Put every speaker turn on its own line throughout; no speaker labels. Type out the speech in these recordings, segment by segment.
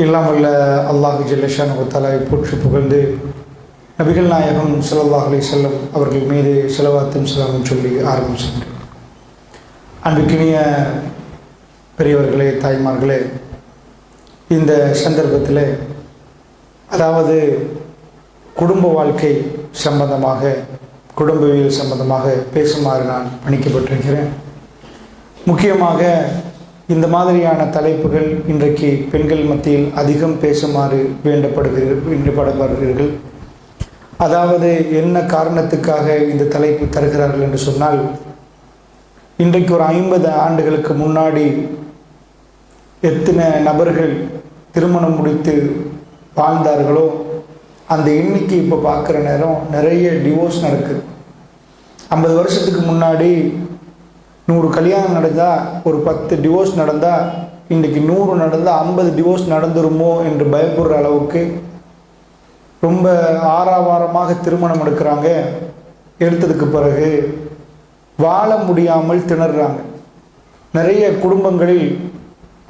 எல்லாம் வல்ல அல்லாஹ் ஜல்ல ஷானஹு தஆலாவை போற்றி புகழ்ந்து நபிகள் நாயகம் ஸல்லல்லாஹு அலைஹி வஸல்லம் அவர்கள் மீது ஸலவாத்தும் ஸலாமும் சொல்லி ஆரம்பிச்சோம். அன்பிற்கினிய பெரியவர்களே, தாய்மார்களே, இந்த சந்தர்ப்பத்தில் அதாவது குடும்ப வாழ்க்கை சம்பந்தமாக, குடும்பவியல் சம்பந்தமாக பேசுமாறு நான் பணிக்கப்பட்டிருக்கிறேன். முக்கியமாக இந்த மாதிரியான தலைப்புகள் இன்றைக்கு பெண்கள் மத்தியில் அதிகம் பேசுமாறு வேண்டப்படுகிறீர்கள். அதாவது என்ன காரணத்துக்காக இந்த தலைப்பு தருகிறார்கள் என்று சொன்னால், இன்றைக்கு ஒரு 50 ஆண்டுகளுக்கு முன்னாடி எத்தனை நபர்கள் திருமணம் முடித்து வாழ்ந்தார்களோ அந்த எண்ணிக்கை இப்போ பார்க்குற நேரம் நிறைய டிவோர்ஸ் நடக்குது. 50 வருஷத்துக்கு முன்னாடி 100 கல்யாணம் நடந்தால், ஒரு 10 டிவோர்ஸ் நடந்தால், இன்றைக்கி 100 நடந்தால் 50 டிவோர்ஸ் நடந்துருமோ என்று பயப்படுற அளவுக்கு ரொம்ப ஆரவாரமாக திருமணம் எடுக்கிறாங்க. எடுத்ததுக்கு பிறகு வாழ முடியாமல் திணறாங்க. நிறைய குடும்பங்களில்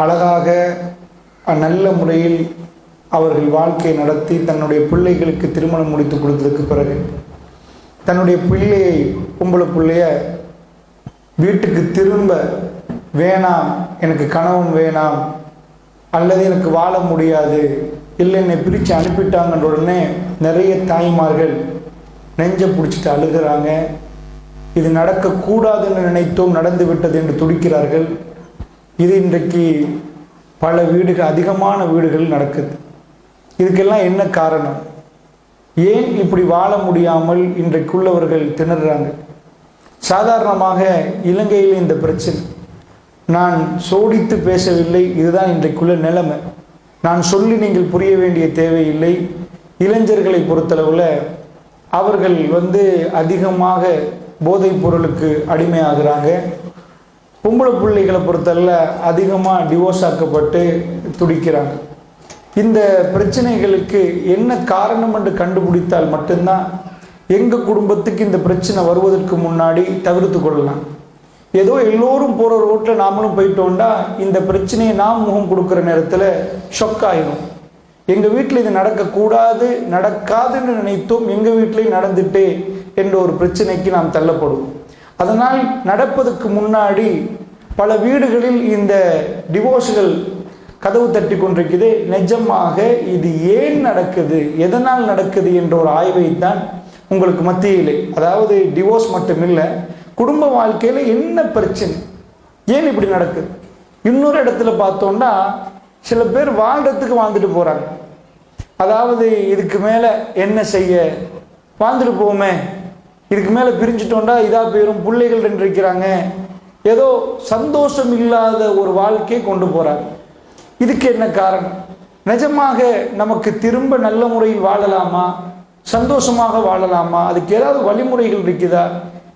அழகாக நல்ல முறையில் அவர்கள் வாழ்க்கை நடத்தி தன்னுடைய பிள்ளைகளுக்கு திருமணம் முடித்து கொடுத்ததுக்கு பிறகு தன்னுடைய பிள்ளையை, பொம்பளை பிள்ளைய வீட்டுக்கு திரும்ப வேணாம், எனக்கு கணவன் வேணாம், அல்லது எனக்கு வாழ முடியாது, இல்லை என்னை பிரித்து அனுப்பிட்டாங்கன்ற உடனே நிறைய தாய்மார்கள் நெஞ்சை பிடிச்சிட்டு அழுகிறாங்க. இது நடக்கக்கூடாதுன்னு நினைத்தோம், நடந்து விட்டது என்று துடிக்கிறார்கள். இது இன்றைக்கு பல வீடுகள், அதிகமான வீடுகள் நடக்குது. இதுக்கெல்லாம் என்ன காரணம்? ஏன் இப்படி வாழ முடியாமல் இன்றைக்குள்ளவர்கள் திணறாங்க? சாதாரணமாக இலங்கையில் இந்த பிரச்சனை நான் சோடித்து பேசவில்லை, இதுதான் இன்றைக்குள்ள நிலைமை. நான் சொல்லி நீங்கள் புரிய வேண்டிய தேவையில்லை. இளைஞர்களை பொறுத்தளவில் அவர்கள் அதிகமாக போதைப் பொருளுக்கு அடிமையாகிறாங்க. பொம்பளை பிள்ளைகளை பொறுத்தளவில் அதிகமாக டிவோர்ஸ் ஆக்கப்பட்டு துடிக்கிறாங்க. இந்த பிரச்சனைகளுக்கு என்ன காரணம் என்று கண்டுபிடித்தால் மட்டும்தான் எங்கள் குடும்பத்துக்கு இந்த பிரச்சனை வருவதற்கு முன்னாடி தவிர்த்து கொள்ளலாம். ஏதோ எல்லோரும் போகிற ரோட்டில் நாமளும் போயிட்டோம்னா இந்த பிரச்சனையை நாம் முகம் கொடுக்குற நேரத்தில் ஷொக் ஆகிடும். எங்கள் வீட்டில் இது நடக்கக்கூடாது, நடக்காதுன்னு நினைத்தோம், எங்கள் வீட்டிலையும் நடந்துட்டே என்ற ஒரு பிரச்சனைக்கு நாம் தள்ளப்படுவோம். அதனால் நடப்பதற்கு முன்னாடி பல வீடுகளில் இந்த டிவோர்ஸுகள் கதவு தட்டி கொண்டிருக்குது. நிஜமாக இது ஏன் நடக்குது, எதனால் நடக்குது என்ற ஒரு ஆய்வை தான் உங்களுக்கு மத்தியிலே, அதாவது டிவோர்ஸ் மட்டும் இல்லை, குடும்ப வாழ்க்கையில் என்ன பிரச்சனை, ஏன் இப்படி நடக்குது. இன்னொரு இடத்துல பார்த்தோம்னா சில பேர் வாழ்கிறதுக்கு வாழ்ந்துட்டு போகிறாங்க. அதாவது இதுக்கு மேலே என்ன செய்ய, வாழ்ந்துட்டு போவோமே, இதுக்கு மேலே பிரிஞ்சுட்டோண்டா இதாக போயிடும், பிள்ளைகள் ரெண்டு இருக்கிறாங்க, ஏதோ சந்தோஷம் இல்லாத ஒரு வாழ்க்கையை கொண்டு போகிறாங்க. இதுக்கு என்ன காரணம்? நிஜமாக நமக்கு திரும்ப நல்ல முறையில் வாழலாமா, சந்தோஷமாக வாழலாமா, அதுக்கு ஏதாவது வழிமுறைகள் இருக்குதா,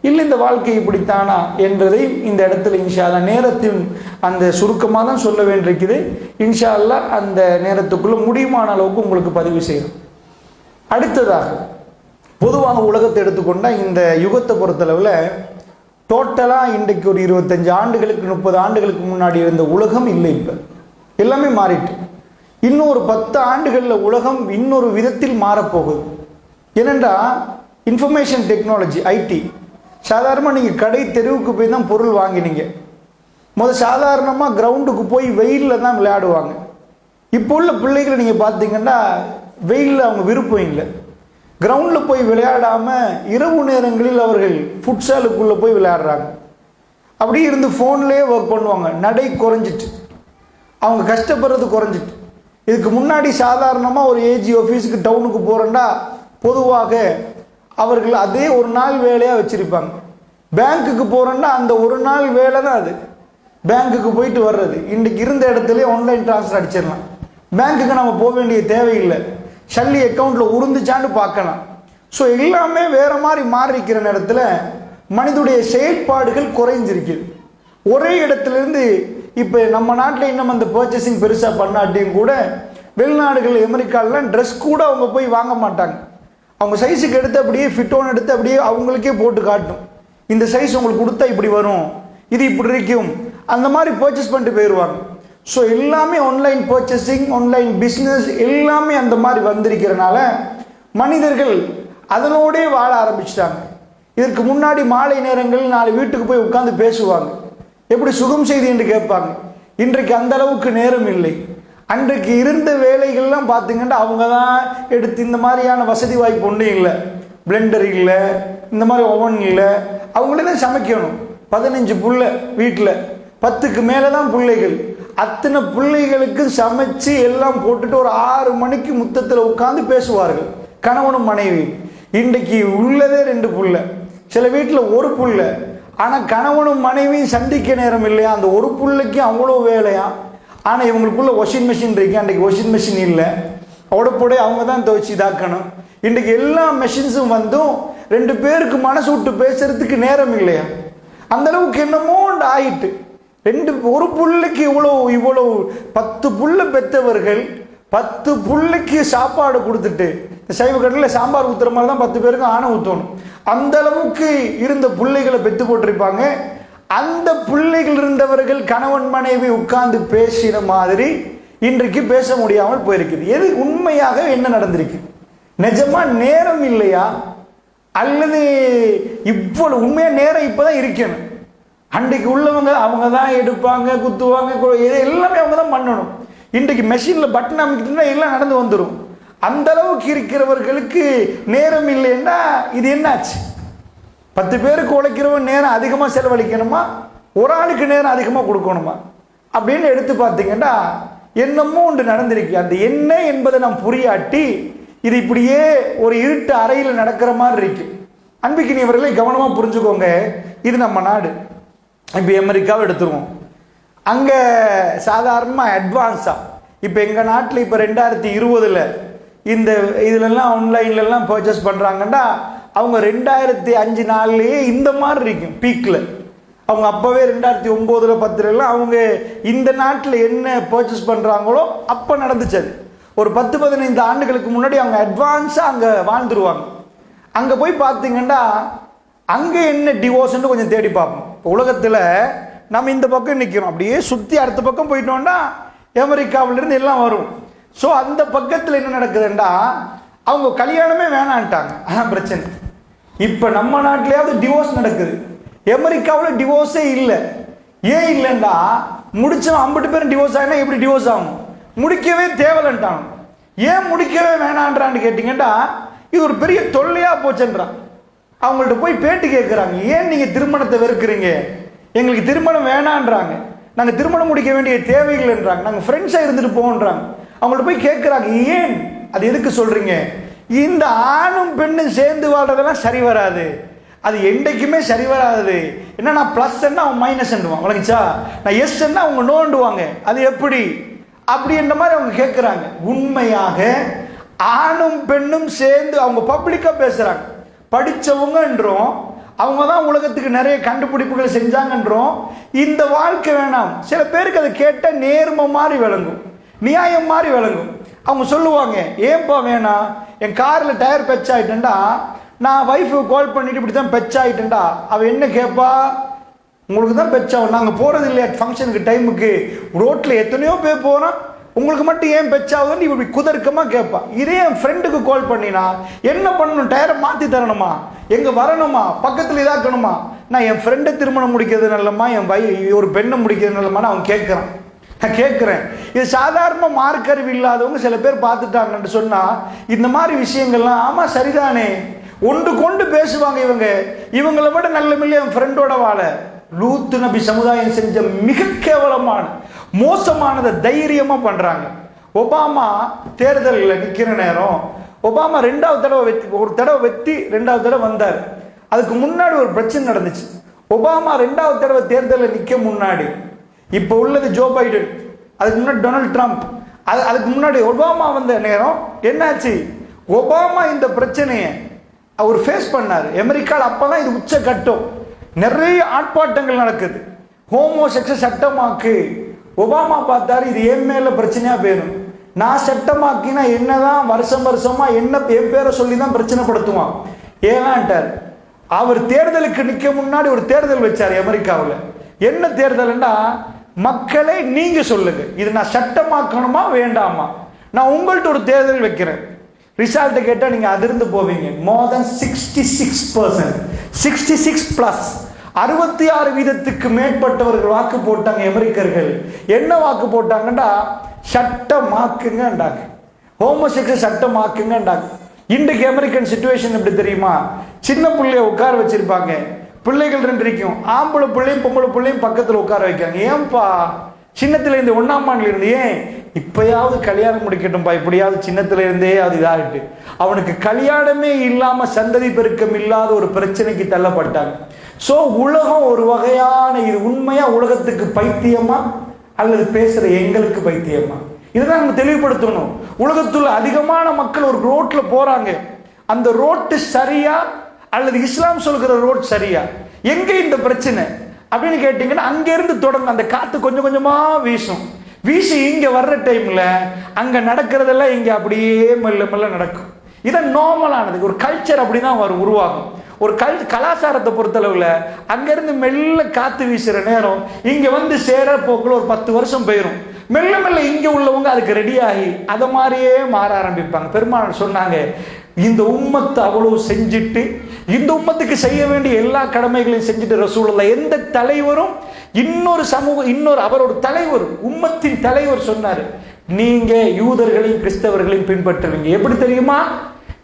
இல்லை இந்த வாழ்க்கை இப்படித்தானா என்றதை இந்த இடத்துல இன்ஷா அல்லாஹ் நேரத்தின் அந்த சுருக்கமாக தான் சொல்ல வேண்டியிருக்குது. இன்ஷா அல்லாஹ் அந்த நேரத்துக்குள்ளே முடியுமான அளவுக்கு உங்களுக்கு பதிவு செய்யணும். அடுத்ததாக பொதுவாக உலகத்தை எடுத்துக்கொண்டால் இந்த யுகத்தை பொறுத்தளவில் டோட்டலாக இன்றைக்கு ஒரு 25 ஆண்டுகளுக்கு 30 ஆண்டுகளுக்கு முன்னாடி இருந்த உலகம் இல்லை, இப்போ எல்லாமே மாறிட்டு. இன்னொரு 10 ஆண்டுகளில் உலகம் இன்னொரு விதத்தில் மாறப்போகுது. ஏனென்றா இன்ஃபர்மேஷன் டெக்னாலஜி, ஐடி. சாதாரணமாக நீங்கள் கடை தெருவுக்கு போய் தான் பொருள் வாங்கினீங்க. சாதாரணமாக கிரவுண்டுக்கு போய் வெயிலில் தான் விளையாடுவாங்க. இப்போ உள்ள பிள்ளைகளை நீங்கள் பார்த்தீங்கன்னா வெயிலில் அவங்க விருப்பம் இல்லை. கிரவுண்டில் போய் விளையாடாமல் இரவு நேரங்களில் அவர்கள் ஃபுட்சாலுக்குள்ளே போய் விளையாடுறாங்க. அப்படி இருந்து ஃபோன்லேயே ஒர்க் பண்ணுவாங்க. நடை குறைஞ்சிட்டு, அவங்க கஷ்டப்படுறது குறைஞ்சிட்டு. இதுக்கு முன்னாடி சாதாரணமாக ஒரு ஏஜி ஆஃபீஸுக்கு டவுனுக்கு போகிறேன்னா பொதுவாக அவர்கள் அதே ஒரு நாள் வேலையாக வச்சுருப்பாங்க. பேங்க்குக்கு போகிறோன்னா அந்த ஒரு நாள் வேலை தான் அது, பேங்க்குக்கு போயிட்டு வர்றது. இன்றைக்கு இருந்த இடத்துல ஆன்லைன் ட்ரான்ஸ்ஃபர் அடிச்சிடலாம். பேங்க்குக்கு நம்ம போக வேண்டிய தேவையில்லை. ஷல்லி அக்கௌண்ட்டில் உருந்துச்சான்னு பார்க்கலாம். ஸோ எல்லாமே வேறு மாதிரி மாறிக்கிற நேரத்தில் மனிதனுடைய செயற்பாடுகள் குறைஞ்சிருக்குது. ஒரே இடத்துலேருந்து இப்போ நம்ம நாட்டில் இன்னும் அந்த பர்ச்சேசிங் பெருசாக பண்ணாட்டியும் கூட வெளிநாடுகள், அமெரிக்காலாம் ட்ரெஸ் கூட அவங்க போய் வாங்க மாட்டாங்க. அவங்க சைஸுக்கு எடுத்து அப்படியே ஃபிட்டோன்னு எடுத்து அப்படியே அவங்களுக்கே போட்டு காட்டும். இந்த சைஸ் உங்களுக்கு கொடுத்தா இப்படி வரும், இது இப்படி இருக்கும், அந்த மாதிரி பர்ச்சேஸ் பண்ணிட்டு போயிடுவாங்க. ஸோ எல்லாமே ஆன்லைன் பர்ச்சேசிங், ஆன்லைன் பிஸ்னஸ் எல்லாமே அந்த மாதிரி வந்திருக்கிறனால மனிதர்கள் அதனோடே வாழ ஆரம்பிச்சிட்டாங்க. இதற்கு முன்னாடி மாலை நேரங்கள் 4 வீட்டுக்கு போய் உட்காந்து பேசுவாங்க, எப்படி சுகம் செய்தி என்று கேட்பாங்க. இன்றைக்கு அந்த அளவுக்கு நேரம் இல்லை. அன்றைக்கு இருந்த வேலைகள்லாம் பார்த்தீங்கன்னா அவங்க தான் எடுத்து, இந்த மாதிரியான வசதி வாய்ப்பு ஒன்றும் இல்லை, பிளெண்டர் இல்லை, இந்த மாதிரி ஓவன் இல்லை, அவங்களே தான் சமைக்கணும். 15 புள்ள வீட்டில், 10க்கு மேலே தான் பிள்ளைகள். அத்தனை பிள்ளைகளுக்கு சமைச்சு எல்லாம் போட்டுட்டு ஒரு 6 மணிக்கு முத்தத்தில் உட்காந்து பேசுவார்கள் கணவனும் மனைவி. இன்றைக்கு உள்ளதே 2 புள்ள, சில வீட்டில் 1 புள்ள. ஆனால் கணவனும் மனைவியும் சந்திக்க நேரம் இல்லையா, அந்த 1 புள்ளைக்கு அவ்வளோ வேலையா. ஆனால் இவங்களுக்குள்ள வாஷிங் மிஷின் இருக்கு, அன்றைக்கு வாஷிங் மிஷின் இல்லை, உடப்போட அவங்க தான் துவைச்சி இதாக்கணும். இன்றைக்கு எல்லா மெஷின்ஸும் வந்தும் 2 பேருக்கு மனசு விட்டு பேசுறதுக்கு நேரம் இல்லையா. அந்த அளவுக்கு என்னமோ ஆயிட்டு. 1 புள்ளைக்கு இவ்வளோ 10 புள்ள பெற்றவர்கள் 10 புள்ளைக்கு சாப்பாடு கொடுத்துட்டு, சைவ கடையில் சாம்பார் ஊற்றுற மாதிரி தான் 10 பேருக்கு ஆணை ஊற்றணும். அந்த அளவுக்கு இருந்த பிள்ளைகளை பெற்று போட்டிருப்பாங்க. அந்த பிள்ளைகள் இருந்தவர்கள் கணவன் மனைவி உட்கார்ந்து பேசின மாதிரி இன்றைக்கு பேச முடியாமல் போயிருக்குது. எது உண்மையாக என்ன நடந்திருக்கு? நிஜமா நேரம் இல்லையா, அல்லது இவ்வளவு உண்மையா நேரம் இப்பதான் இருக்கணும்? அன்றைக்கு உள்ளவங்க அவங்க தான் எடுப்பாங்க, குத்துவாங்க, எல்லாமே அவங்க தான் பண்ணணும். இன்றைக்கு மெஷின்ல பட்டன் அமைக்கிட்டா எல்லாம் நடந்து வந்துடும். அந்த அளவுக்கு இருக்கிறவர்களுக்கு நேரம் இல்லைன்னா இது என்னாச்சு? 10 பேருக்கு உழைக்கிறவன் நேரம் அதிகமாக செலவழிக்கணுமா, ஒரு ஆளுக்கு நேரம் அதிகமாக கொடுக்கணுமா அப்படின்னு எடுத்து பார்த்தீங்கன்னா என்னமோ ஒன்று நடந்திருக்கு. அந்த என்ன என்பதை நாம் புரியாட்டி இது இப்படியே ஒரு இருட்டு அறையில் நடக்கிற மாதிரி இருக்கு. அன்பிக்கினியவர்களை கவனமாக புரிஞ்சுக்கோங்க. இது நம்ம நாடு. இப்போ அமெரிக்காவை எடுத்துருவோம். அங்கே சாதாரணமாக அட்வான்ஸாக இப்போ எங்கள் நாட்டில் இப்போ 2020 இந்த இதிலெல்லாம் ஆன்லைன்லாம் பர்ச்சேஸ் பண்ணுறாங்கன்னா அவங்க 2005-4 இந்த மாதிரி இருக்கும் பீக்கில். அவங்க அப்போவே 2009-10 அவங்க இந்த நாட்டில் என்ன பர்ச்சேஸ் பண்ணுறாங்களோ அப்போ நடந்துச்சு. ஒரு 10-15 ஆண்டுகளுக்கு முன்னாடி அவங்க அட்வான்ஸாக அங்கே வாழ்ந்துருவாங்க. அங்கே போய் பார்த்தீங்கன்னா அங்கே என்ன டிவோர்ஸ்ன்னு கொஞ்சம் தேடி பார்ப்போம். உலகத்தில் நம்ம இந்த பக்கம் நிற்கிறோம், அப்படியே சுற்றி அடுத்த பக்கம் போயிட்டோம்னா அமெரிக்காவிலிருந்து எல்லாம் வரும். ஸோ அந்த பக்கத்தில் என்ன நடக்குதுன்னா அவங்க கல்யாணமே வேணான்ட்டாங்க. அதான் பிரச்சனை. இப்போ நம்ம நாட்டிலேயாவது டிவோர்ஸ் நடக்குது, அமெரிக்காவில் டிவோர்ஸே இல்லை. ஏன் இல்லைன்னா முடிச்சவன் 50 பேரும் டிவோர்ஸ் ஆகினா எப்படி டிவோர்ஸ் ஆகும்? முடிக்கவே தேவையில்லைன்ட்டாங்க. ஏன் முடிக்கவே வேணான்றான்னு கேட்டிங்கன்னா இது ஒரு பெரிய தொல்லையாக போச்சுன்றான். அவங்கள்ட்ட போய் பேட்டி கேட்குறாங்க, ஏன் நீங்கள் திருமணத்தை வெறுக்கிறீங்க? எங்களுக்கு திருமணம் வேணான்றாங்க, நாங்கள் திருமணம் முடிக்க வேண்டிய தேவைகள்ன்றாங்க, நாங்கள் ஃப்ரெண்ட்ஸாக இருந்துட்டு போகன்றாங்க. அவங்கள்ட்ட போய் கேட்குறாங்க, ஏன் அது எதுக்கு சொல்கிறீங்க? இந்த ஆணும் பெண்ணும் சேர்ந்து வாழ்றதெல்லாம் சரி வராது, அது என்றைக்குமே சரி வராது. என்ன, நான் ப்ளஸ் என்ன அவன் மைனஸ் என்னுவான், வழங்கிச்சா நான் எஸ் என்ன அவங்க நோண்டுவாங்க, அது எப்படி அப்படின்ற மாதிரி அவங்க கேட்குறாங்க. உண்மையாக ஆணும் பெண்ணும் சேர்ந்து அவங்க பப்ளிக்காக பேசுகிறாங்க. படித்தவங்கன்றோம், அவங்க தான் உலகத்துக்கு நிறைய கண்டுபிடிப்புகளை செஞ்சாங்கன்றோம். இந்த வாழ்க்கை வேணாம். சில பேருக்கு அதை கேட்டால் நேர்மை மாதிரி விளங்கும், நியாயம் மாதிரி விளங்கும். அவங்க சொல்லுவாங்க, ஏன்பா வேணாம், என் காரில் டயர் பெச் ஆகிட்டேன்டா, நான் ஒய்ஃபு கால் பண்ணிட்டு இப்படி தான் பெச் ஆகிட்டேன்டா. அவள் என்ன கேட்பா, உங்களுக்கு தான் பெச் ஆகும், நாங்கள் போகிறது இல்லையா ஃபங்க்ஷனுக்கு டைமுக்கு, ரோட்டில் எத்தனையோ பேர் போகிறோம், உங்களுக்கு மட்டும் ஏன் பெச் ஆகுதுன்னு இப்படி குதர்க்கமாக கேட்பா. இதே என் ஃப்ரெண்டுக்கு கால் பண்ணினா என்ன பண்ணணும், டயரை மாற்றி தரணுமா, எங்கே வரணுமா, பக்கத்தில் இதாக்கணுமா, நான் என் ஃப்ரெண்டை திருமணம் முடிக்கிறது நல்லம்மா, என் ஒரு பெண்ணை முடிக்கிறது நல்லம்மான்னு அவன் கேட்குறான். நான் கேட்குறேன், இது சாதாரண மார்க்கறிவு இல்லாதவங்க சில பேர் பார்த்துட்டாங்கன்னு சொன்னால் இந்த மாதிரி விஷயங்கள்லாம் ஆமாம் சரிதானே, ஒன்று கொண்டு பேசுவாங்க. இவங்களை விட நல்ல மில்ல என் ஃப்ரெண்டோட வாழ. லூத்து நபி சமுதாயம் செஞ்ச மிக கேவலமான மோசமானதை தைரியமாக பண்ணுறாங்க. ஒபாமா தேர்தலில் நிற்கிற நேரம் ஒபாமா 2வது தடவை ஒரு தடவை வெற்றி 2வது தடவை வந்தார். அதுக்கு முன்னாடி ஒரு பிரச்சனை நடந்துச்சு. ஒபாமா 2வது தடவை தேர்தலில் நிற்க முன்னாடி, இப்போ உள்ளது ஜோ பைடன், அதுக்கு முன்னாடி டொனால்ட் ட்ரம்ப், அதுக்கு முன்னாடி ஒபாமா வந்த நேரம் என்னாச்சு, ஒபாமா இந்த பிரச்சனையை அவர் ஃபேஸ் பண்ணார். அமெரிக்காவில் அப்போ தான் இது உச்ச கட்டம், நிறைய ஆர்ப்பாட்டங்கள் நடக்குது, ஹோமோசெக்ஸ் சட்டமாக்கு. ஒபாமா பார்த்தாரு, இது என் மேலே பிரச்சனையாக போயிடும், நான் சட்டமாக்கினா என்னதான் வருஷமாக என்ன என் பேரை சொல்லி தான் பிரச்சனைப்படுத்துவான் ஏனான்ட்டார். அவர் தேர்தலுக்கு நிற்க முன்னாடி ஒரு தேர்தல் வச்சார் அமெரிக்காவில். என்ன தேர்தல்னா, மக்களே நீங்க சொல்லுங்க, இது நான் சட்டமாக்கணுமா வேண்டாமா? நான் உங்கள்கிட்ட ஒரு தேர்தல் வைக்கிறேன், ரிசல்ட் கேட்டா நீங்க அதிர்ந்து போவீங்க. மோர் தென் 66%, 66+, 66% மேற்பட்டவர்கள் வாக்கு போட்டாங்க. அமெரிக்கர்கள் என்ன வாக்கு போட்டாங்கன்னா, சட்டமாக்குங்கண்டாங்க, ஹோமோசெக்சுவல் சட்டமாக்குங்கண்டாங்க. இன்றைக்கு அமெரிக்கன் சிச்சுவேஷன் எப்படி தெரியுமா? சின்ன பிள்ளைய உட்கார வச்சிருப்பாங்க, பிள்ளைகள் 2 இருக்கும், ஆம்பளை பிள்ளையும் பொம்பளை பிள்ளையும் பக்கத்தில் உட்கார வைக்காங்க. ஏன்பா? சின்னத்துல இருந்து 1ஆம் ஆண்டுல இருந்து, ஏன் இப்பயாவது கல்யாணம் முடிக்கட்டும்பா, இப்படியாவது சின்னத்துல இருந்தே அது இதாகிட்டு, அவனுக்கு கல்யாணமே இல்லாம சந்ததி பெருக்கம் இல்லாத ஒரு பிரச்சனைக்கு தள்ளப்பட்டாங்க. சோ உலகம் ஒரு வகையான, இது உண்மையா உலகத்துக்கு பைத்தியமா அல்லது பேசுற எங்களுக்கு பைத்தியமா? இதுதான் நம்ம தெளிவுபடுத்தணும். உலகத்துல அதிகமான மக்கள் ஒரு ரோட்ல போறாங்க, அந்த ரோட்டு சரியா அல்லது இஸ்லாம் சொல்கிற ரோட் சரியா? எங்க இந்த பிரச்சனை அப்படின்னு கேட்டீங்கன்னா, அங்க இருந்து தொடங்க அந்த காத்து கொஞ்சம் கொஞ்சமா வீசும். வீசி இங்க வர்ற டைம்ல அங்க நடக்கிறதெல்லாம் இங்க அப்படியே மெல்ல மெல்ல நடக்கும். இதான் நார்மலானது. ஒரு கல்ச்சர் அப்படிதான் உருவாகும். ஒரு கலாச்சாரத்தை பொறுத்தளவுல அங்கிருந்து மெல்ல காத்து வீசுற நேரம் இங்க வந்து சேர போக்குல ஒரு 10 வருஷம் போயிடும். மெல்ல மெல்ல இங்க உள்ளவங்க அதுக்கு ரெடி ஆகி அதை மாதிரியே மாற ஆரம்பிப்பாங்க. பெருமாள் சொன்னாங்க, இந்த உம்மத்து அவ்வளவு செஞ்சுட்டு, இந்த உம்மத்துக்கு செய்ய வேண்டிய எல்லா கடமைகளையும் செஞ்சுட்டு ரசூலுல்லாஹ் எந்த தலைவரும் இன்னொரு சமூகம், இன்னொரு அவரோட தலைவர், உம்மத்தின் தலைவர் சொன்னாரு, நீங்க யூதர்களையும் கிறிஸ்தவர்களையும் பின்பற்றுவீங்க. எப்படி தெரியுமா?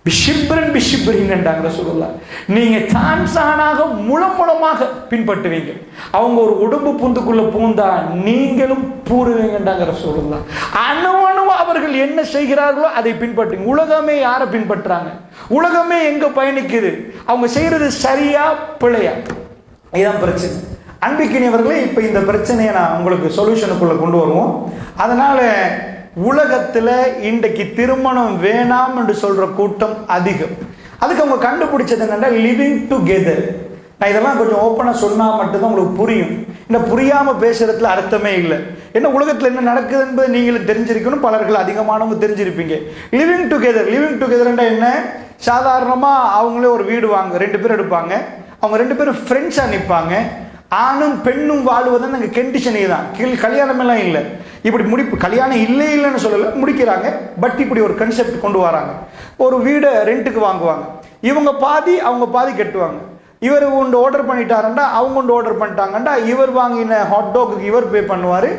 பிஷிப்ரன் பிஷிப்ரின்ன்றாங்க ரசூலுல்லாஹ். நீங்க சான்சானாக முளமுளமாக பின்பற்றுவீங்க. அவங்க ஒரு உடம்பு புந்துக்குள்ள பூந்தா நீங்களும் பூருவீங்கன்றாங்க ரசூலுல்லாஹ். அணுவணுவா அவர்கள் என்ன செய்கிறார்களோ அதை பின்பற்றுங்க. உலகமே யாரை பின்பற்றாங்க? உலகமே எங்க பயணிக்குது? அவங்க செய்யறது சரியா பிழையா? இதுதான் பிரச்சனை. அன்பிக்கினியவர்களே, இப்ப இந்த பிரச்சனையை நான் உங்களுக்கு சொல்யூஷனுக்குள்ள கொண்டு வருவோம். அதனால உலகத்துல இன்றைக்கு திருமணம் வேணாம் என்று சொல்ற கூட்டம் அதிகம். அதுக்கு அவங்க கண்டுபிடிச்சது என்னன்னா, லிவிங் டுகெதர். நான் இதெல்லாம் கொஞ்சம் ஓப்பனா சொன்னா மட்டும்தான் உங்களுக்கு புரியும். இந்த புரியாம பேசுறதுல அர்த்தமே இல்லை. என்ன உலகத்துல என்ன நடக்குது என்பதை நீங்களும் தெரிஞ்சிருக்கணும், பலர்கள் அதிகமானவங்க தெரிஞ்சிருப்பீங்க. லிவிங் டுகெதர், லிவிங் டுகெதர்ன்றா என்ன? சாதாரணமா அவங்களே ஒரு வீடு வாங்க 2 பேர் எடுப்பாங்க, அவங்க 2 பேரும் ஃப்ரெண்ட்ஸா நிற்பாங்க. ஆணும் பெண்ணும் வாழ்வதுன்னு அங்கே கண்டிஷன் தான், கல்யாணம் எல்லாம் இல்லை. இப்படி முடிப்பு, கல்யாணம் இல்லை இல்லைன்னு சொல்லலை, முடிக்கிறாங்க. பட் இப்படி ஒரு கன்செப்ட் கொண்டு வராங்க. ஒரு வீடை ரெண்ட்டுக்கு வாங்குவாங்க, இவங்க பாதி அவங்க பாதி கட்டுவாங்க. இவர் ஒன்று ஆர்டர் பண்ணிட்டாருண்டா அவங்க ஒன்று ஆர்டர் பண்ணிட்டாங்கண்டா, இவர் வாங்கின ஹாட் டாக்கு இவர் பே பண்ணுவார்,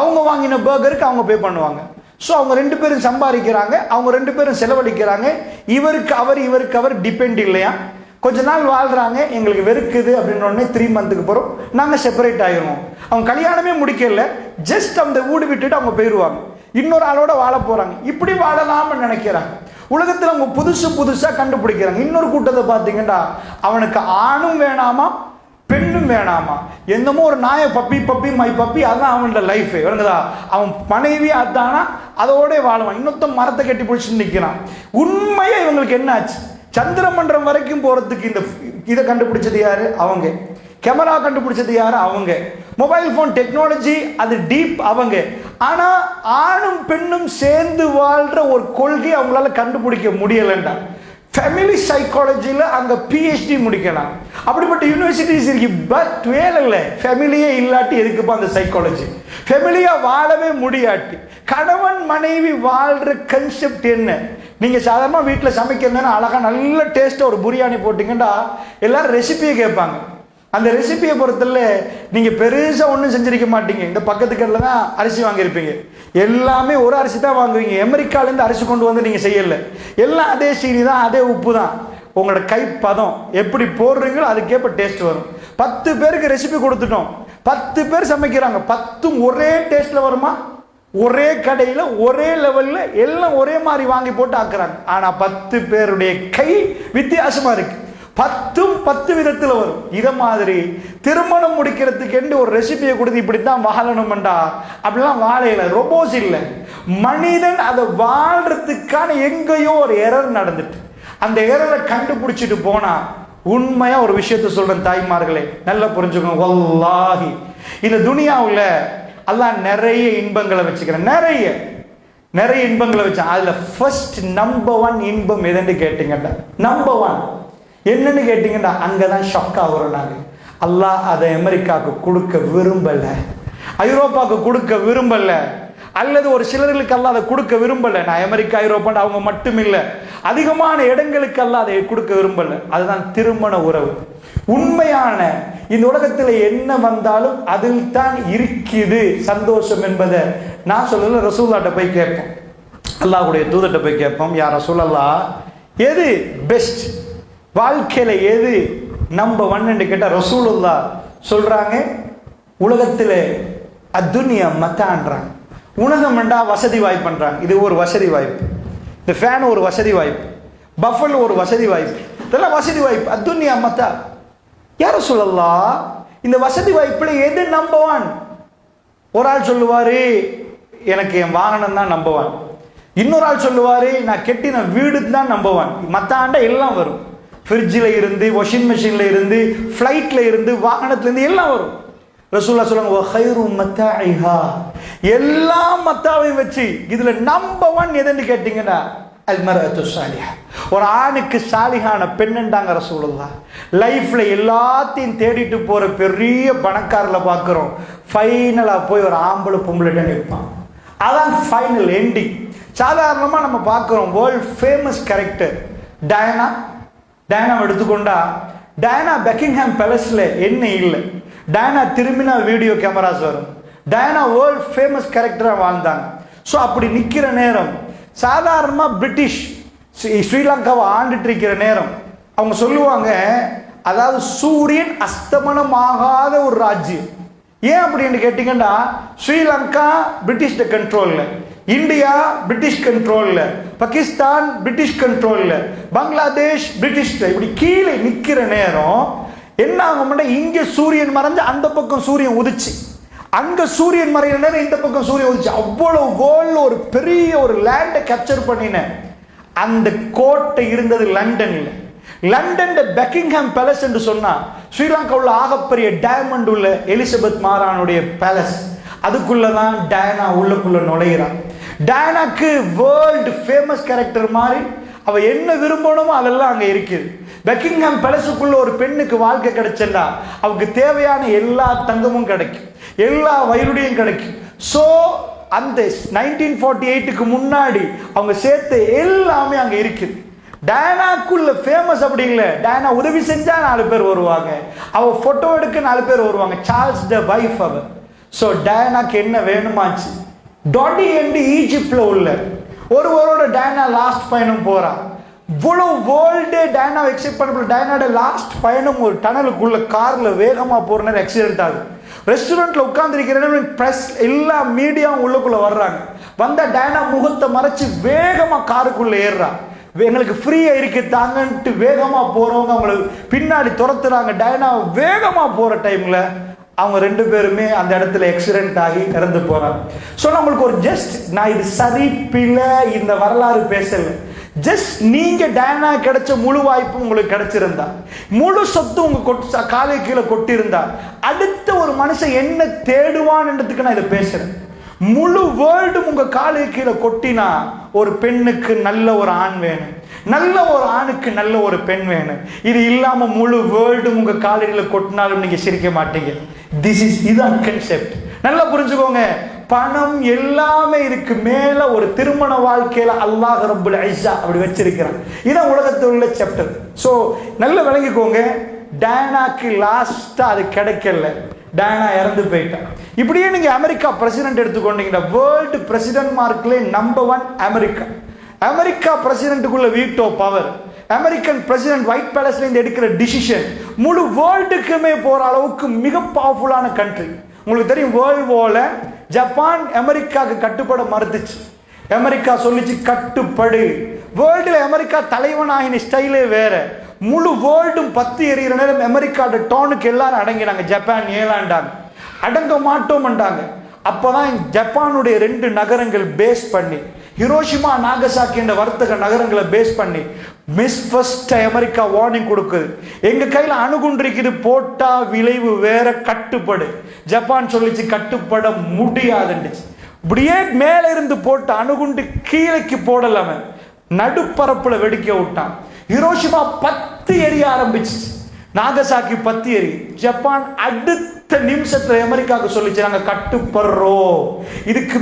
அவங்க வாங்கின பர்கருக்கு அவங்க பே பண்ணுவாங்க. ஸோ அவங்க 2 பேரும் சம்பாதிக்கிறாங்க, அவங்க 2 பேரும் செலவழிக்கிறாங்க. இவருக்கு அவர் டிபெண்ட் இல்லையா? கொஞ்ச நாள் வாழ்றாங்க, எங்களுக்கு வெறுக்குது அப்படின்னு உடனே 3 மந்த்துக்கு போகிறோம் நாங்கள் செப்பரேட் ஆகிடுவோம். அவங்க கல்யாணமே முடிக்கல, ஜஸ்ட் அந்த வீடு விட்டுட்டு அவங்க போயிடுவாங்க, இன்னொரு ஆளோட வாழ போகிறாங்க. இப்படி வாழலாம்னு நினைக்கிறாங்க. உலகத்தில் அவங்க புதுசாக கண்டுபிடிக்கிறாங்க. இன்னொரு கூட்டத்தை பார்த்தீங்கன்னா, அவனுக்கு ஆணும் வேணாமா பெண்ணும் வேணாமா, என்னமோ ஒரு நாயை பப்பி மை பப்பி, அதான் அவனோட லைஃப். விளங்குதா? அவன் மனைவி அதானா அதோட வாழுவான், இன்னொருத்த மரத்தை கட்டி பிடிச்சிட்டு நிற்கிறான். உண்மையா இவங்களுக்கு என்ன ஆச்சு? சந்திரமண்டலம் வரைக்கும் போறதுக்கு இந்த இதை கண்டுபிடிச்சது யாரு? அவங்க. கேமரா கண்டுபிடிச்சது யாரு? அவங்க. மொபைல் போன் டெக்னாலஜி அது டீப் அவங்க. ஆனா ஆணும் பெண்ணும் சேர்ந்து வாழ்ற ஒரு கொள்கை அவங்களால கண்டுபிடிக்க முடியலண்டா. ஃபேமிலி சைக்காலஜியில் அங்கே PhD முடிக்கலாம், அப்படிப்பட்ட யூனிவர்சிட்டிஸ் இருக்கு. பட் வேலை இல்லை, ஃபேமிலியே இல்லாட்டி எதுக்குப்பா அந்த சைக்காலஜி? ஃபேமிலியாக வாழவே முடியாட்டி கணவன் மனைவி வாழ்கிற கன்செப்ட் என்ன? நீங்கள் சாதாரணமாக வீட்டில் சமைக்கிறதுனா அழகாக நல்ல டேஸ்ட்டாக ஒரு பிரியாணி போட்டிங்கன்னா எல்லாரும் ரெசிபியை கேட்பாங்க. அந்த ரெசிபியை பொறுத்தல நீங்கள் பெருசாக ஒன்றும் செஞ்சிருக்க மாட்டீங்க. இந்த பக்கத்து கடையில் தான் அரிசி வாங்கியிருப்பீங்க, எல்லாமே ஒரு அரிசி தான் வாங்குவீங்க. அமெரிக்காலேருந்து அரிசி கொண்டு வந்து நீங்கள் செய்யலை, எல்லாம் அதே சீனி தான், அதே உப்பு தான். உங்களோட கை பதம் எப்படி போடுறீங்களோ அதுக்கேற்ப டேஸ்ட் வரும். 10 பேருக்கு ரெசிபி கொடுத்துட்டோம், 10 பேர் சமைக்கிறாங்க, 10 ஒரே டேஸ்ட்டில் வருமா? ஒரே கடையில் ஒரே லெவலில் எல்லாம் ஒரே மாதிரி வாங்கி போட்டு ஆக்குறாங்க. ஆனால் 10 பேருடைய கை வித்தியாசமாக இருக்கு, 10 விதத்தில் வரும். இதை மாதிரி திருமணம் முடிக்கிறதுக்கு என்று ஒரு ரெசிபியை கொடுத்து இப்படித்தான் வாழணும்டா, அப்படிலாம் வாழையில ரோபோஸ் இல்லை, மனிதன் அதை வாழ்றதுக்கான எங்கேயோ ஒரு எரர் நடந்துட்டு அந்த எரரை கண்டுபிடிச்சிட்டு போனா. உண்மையா ஒரு விஷயத்த சொல்றேன் தாய்மார்களே, நல்லா புரிஞ்சுக்கோங்க. வல்லாஹி இந்த துனியாவுல அல்லாஹ் நிறைய இன்பங்களை வச்சுக்கிறேன், நிறைய இன்பங்களை வச்சான். அதுல ஃபர்ஸ்ட் நம்பர் 1 இன்பம் எதுன்னு கேட்டீங்கன்னா, நம்பர் 1 என்னன்னு கேட்டீங்கன்னா, அங்கதான் ஷாக் ஆகுறோம் நாங்க. அல்லாஹ் அதை அமெரிக்காவுக்கு கொடுக்க விரும்பல. ஐரோப்பாவுக்கு கொடுக்க விரும்பல, அல்லது ஒரு சிலர்களுக்கு அல்ல அதை கொடுக்க விரும்பல. நான் அமெரிக்கா ஐரோப்பான்னு அவங்க மட்டும் இல்லை, அதிகமான இடங்களுக்கு அல்ல அதை கொடுக்க விரும்பல. அதுதான் திருமண உறவு. உண்மையான இந்த உலகத்தில் என்ன வந்தாலும் அதில் தான் இருக்குது சந்தோஷம் என்பதை நான் சொல்லல, ரசூலுல்லாஹ்ட்ட போய் கேட்போம், அல்லாஹ்வுடைய தூதர்கிட்ட போய் கேட்போம், யா ரசூலல்லாஹ் எது பெஸ்ட், வாழ்க்கையில எது நம்பர் 1 கேட்டா ரசூலுல்லாஹ் சொல்றாங்க, உலகத்தில் அத்துன்யா மத்தான்றாங்க. உலகம் வேண்டா வசதி வாய்ப்பு பண்றாங்க. இது ஒரு வசதி வாய்ப்பு, இந்த ஃபேன் ஒரு வசதி வாய்ப்பு, பஃபல் ஒரு வசதி வாய்ப்பு, இதெல்லாம் வசதி வாய்ப்பு. அத்துன்யா மத்தா. யார சொல்லலாம் இந்த வசதி வாய்ப்புல எது நம்பர் 1? ஒரு ஆள் சொல்லுவாரு எனக்கு என் வாகனம் தான் நம்பர் 1, இன்னொரு ஆள் சொல்லுவாரு நான் கெட்டின வீடு தான் நம்பர் 1. மற்ற ஆண்ட எல்லாம் வரும், ஃப்ரிட்ஜில் இருந்து, வாஷிங் மிஷின்ல இருந்து, ஃப்ளைட்ல இருந்து, வாகனத்துல இருந்து எல்லாம் வரும். ரசூலுல்லாஹ் சொல்லுவாங்க வகைரு மத்தாஇஹா, எல்லா மத்தாவையும் வச்சு இதுல நம்பர் 1 எதுன்னு கேட்டீங்கன்னா அல் மர்அத்து ஸாலிஹா, ஒரு ஆணுக்கு சாலிஹான பெண்ணுண்டாங்க ரசூலுல்லாஹ். லைஃப்ல எல்லாத்தையும் தேடிட்டு போற பெரிய பணக்காரல பார்க்கிறோம், ஃபைனலா போய் ஒரு ஆம்பளை பொம்பளைட்ட நிற்பான். அதான் ஃபைனல் எண்டிங். சாதாரணமா நம்ம பார்க்கிறோம் வேர்ல்ட் ஃபேமஸ் கேரக்டர் டயானா. டயானாவை எடுத்துக்கொண்டா, டயானா பக்கிங்ஹாம் பேலஸ்ல என்ன இல்லை, டயானா திரும்பினா வீடியோ கேமராஸ் வரும். டயானா வேர்ல்ட் ஃபேமஸ் கேரக்டரா வாழ்ந்தாங்க. ஸோ அப்படி நிற்கிற நேரம், சாதாரணமா பிரிட்டிஷ் ஸ்ரீலங்காவை ஆண்டுட்டு இருக்கிற நேரம் அவங்க சொல்லுவாங்க, அதாவது சூரியன் அஸ்தமனமாகாத ஒரு ராஜ்யம். ஏன் அப்படின்னு கேட்டீங்கன்னா, ஸ்ரீலங்கா பிரிட்டிஷ் கண்ட்ரோல்ல, இந்தியா பிரிட்டிஷ் கண்ட்ரோல்ல, பாகிஸ்தான் பிரிட்டிஷ் கண்ட்ரோல்ல, பங்களாதேஷ் பிரிட்டிஷ். இப்படி கீழே நிற்கிற நேரம் என்ன ஆகும்னா, இங்க சூரியன் மறைஞ்சு அந்த பக்கம் சூரியன் உதிச்சு, அங்க சூரியன் மறைகிற நேரம் இந்த பக்கம் சூரியன் உதிச்சு. அவ்வளவு வேர்ல்ட்ல ஒரு பெரிய ஒரு லேண்டை கேப்சர் பண்ணின அந்த கோட்டை இருந்தது லண்டன்ல. லண்டன் பக்கிங்ஹாம் பேலஸ் என்று சொன்னா, ஸ்ரீலங்கா உள்ள ஆகப்பெரிய டைமண்ட் உள்ள எலிசபெத் மகாராணியுடைய பேலஸ், அதுக்குள்ளதான் டயானா உள்ளுக்குள்ள நுழைகிறான். டயானாக்கு வேர்ல்டு ஃபேமஸ் கேரக்டர் மாதிரி அவ என்ன விரும்பணுமோ அதெல்லாம் அங்க இருக்குது. பக்கிங்ஹாம் பேலஸுக்குள்ள ஒரு பெண்ணுக்கு வாழ்க்கை கிடைச்சா அவருக்கு தேவையான எல்லா தங்கமும் கிடைக்கும், எல்லா வயலுடையும் கிடைக்கும். ஸோ அந்த 1948க்கு முன்னாடி அவங்க சேர்த்த எல்லாமே அங்க இருக்குது. டயானாக்குள்ள ஃபேமஸ் அப்படி இல்லை, டயானா உதவி செஞ்சா 4 பேர் வருவாங்க, அவ போட்டோ எடுக்க 4 பேர் வருவாங்க. சார்ல்ஸ் த வைஃப் அவர். ஸோ டயானாக்கு என்ன வேணுமாச்சு, டாடி என்று ஈஜிப்ட்ல உள்ள ஒருவரோட டயானா லாஸ்ட் பயணம் போறா. இவ்வளவு வேர்ல்டே டயானா எக்ஸெப்ட் பண்ண, டயானாட லாஸ்ட் பயணம் ஒரு டனலுக்குள்ள கார்ல வேகமா போற நேரம் ஆக்சிடென்ட் ஆகுது. ரெஸ்டாரண்ட்ல உட்கார்ந்து இருக்கிற பிரஸ் எல்லா மீடியாவும் உள்ளுக்குள்ள வர்றாங்க. வந்தா டயானா முகத்தை மறைச்சு வேகமா காருக்குள்ள ஏறுறா. எங்களுக்கு ஃப்ரீயா இருக்கு தாங்கன்ட்டு வேகமா போறவங்க அவங்களுக்கு பின்னாடி துரத்துறாங்க. டயானா வேகமா போற டைம்ல அவங்க 2 பேருமே அந்த இடத்துல ஆக்சிடென்ட் ஆகி இறந்து போறாங்க. ஸோ நம்மளுக்கு ஒரு ஜஸ்ட், நான் இது சரி பிழை இந்த வரலாறு பேசல, ஜஸ்ட் நீங்க டயானா கிடைச்ச முழு வாய்ப்பு உங்களுக்கு கிடைச்சிருந்தா, முழு சொத்து உங்க காலை கீழே கொட்டிருந்தா, அடுத்த ஒரு மனுஷன் என்ன தேடுவான்ன்றதுக்கு நான் இதை பேசுறேன். முழு வேர்ல்டும் உங்க காலை கீழே கொட்டினா, ஒரு பெண்ணுக்கு நல்ல ஒரு ஆண் வேணும், நல்ல ஒரு ஆணுக்கு நல்ல ஒரு பெண் வேணும். இது இல்லாம முழு வேர்ல்டும் உங்க காலையில கொட்டினாலும் நீங்க சிரிக்க மாட்டீங்க. இதுதான் கான்செப்ட். நல்லா புரிஞ்சுக்கோங்க. பணம் எல்லாமே இருக்கு, மேல ஒரு திருமண வாழ்க்கையில அல்லாஹ் ரப்புல் இஸ்ஸா அப்படி வச்சிருக்கிறான். இதான் உலகத்தில் உள்ள சாப்டர். ஸோ நல்லா விளங்கிக்கோங்க. டயானாக்கு லாஸ்டா அது கிடைக்கல, டயானா இறந்து போயிட்டான். இப்படியே நீங்க அமெரிக்கா பிரசிடென்ட் எடுத்துக்கொண்டீங்கன்னா, வேர்ல்டு பிரசிடென்ட் மார்க்ல நம்பர் 1 அமெரிக்கா. அமெரிக்கா பிரசிடென்ட்டுக்குள்ள veto power, American president white பேலஸ்ல இருந்து எடுக்கிற டிசிஷன் முழு வேர்ல்டுக்குமே போற அளவுக்கு மிக பவர்ஃபுல்லான கண்ட்ரி. உங்களுக்கு தெரியும், வேர்ல்டு வார்ல ஜப்பான் அமெரிக்காவுக்கு கட்டுப்பட மறுத்துச்சு. அமெரிக்கா சொல்லிச்சு கட்டுப்படு. வேர்ல்டுல அமெரிக்கா தலைவனாகின ஸ்டைலே வேற. முழு வேர்ல்டும் 10 எறிகிற நேரம் அமெரிக்காவோட டோனுக்கு எல்லாரும் அடங்கினாங்க. ஜப்பான் ஏலாண்டாங்க, அடங்க மாட்டோம்ண்டாங்க. அப்பதான் ஜப்பானுடைய 2 நகரங்கள் பேஸ் பண்ணி, ஹிரோஷிமா நாகசாக்கி என்ற வர்த்தக நகரங்களை பேஸ் பண்ணி மிஸ் ஃபர்ஸ்ட் அமெரிக்கா வார்னிங் கொடுக்குது, எங்க கையில அணுகுண்டிருக்குது, போட்டா விளைவு வேற, கட்டுப்படு. ஜப்பான் சொல்லிச்சு கட்டுப்பட முடியாதுன்னுச்சு. இப்படியே மேல இருந்து போட்ட அணுகுண்டு கீழைக்கு போடலாம நடுப்பரப்புல வெடிக்க விட்டான். ஹிரோஷிமா 10 எரிய ஆரம்பிச்சு. நாகசாக்கி பத்தி எரி. ஜப்பான் அடுத்த நிமிஷத்துல அமெரிக்காவுக்கு சொல்லிச்சு, நாங்க கட்டுப்படுறோம், இதுக்கு